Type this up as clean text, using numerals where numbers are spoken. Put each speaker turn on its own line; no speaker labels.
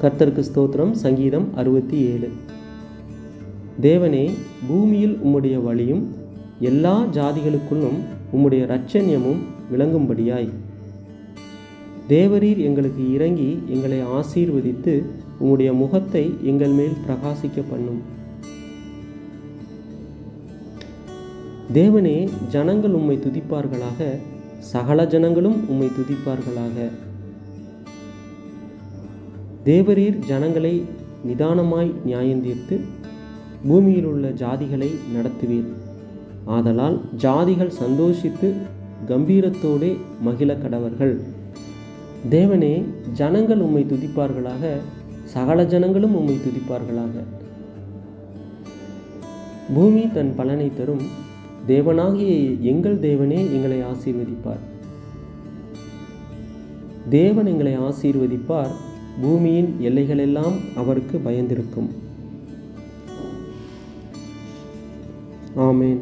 கர்த்தருக்கு ஸ்தோத்திரம். சங்கீதம் 67. தேவனே, பூமியில் உம்முடைய வழியும் எல்லா ஜாதிகளுக்குள்ளும் உம்முடைய இரட்சண்யமும் விளங்கும்படியாய் தேவரீர் எங்களுக்கு இறங்கி எங்களை ஆசீர்வதித்து உம்முடைய முகத்தை எங்கள் மேல் பிரகாசிக்க பண்ணும். தேவனே, ஜனங்கள் உம்மை துதிப்பார்களாக, சகல ஜனங்களும் உம்மை துதிப்பார்களாக. தேவரீர் ஜனங்களை நிதானமாய் நியாயந்தீர்த்து பூமியில் உள்ள ஜாதிகளை நடத்துவீர். ஆதலால் ஜாதிகள் சந்தோஷித்து கம்பீரத்தோடே மகிழ கடவர்கள். தேவனே, ஜனங்கள் உம்மை துதிப்பார்களாக, சகல ஜனங்களும் உம்மை துதிப்பார்களாக. பூமி தன் பலனை தரும். தேவனாகிய எங்கள் தேவனே எங்களை ஆசீர்வதிப்பார். தேவன் எங்களை ஆசீர்வதிப்பார். பூமியின் எல்லைகளெல்லாம் அவருக்கு பயந்திருக்கும். ஆமென்.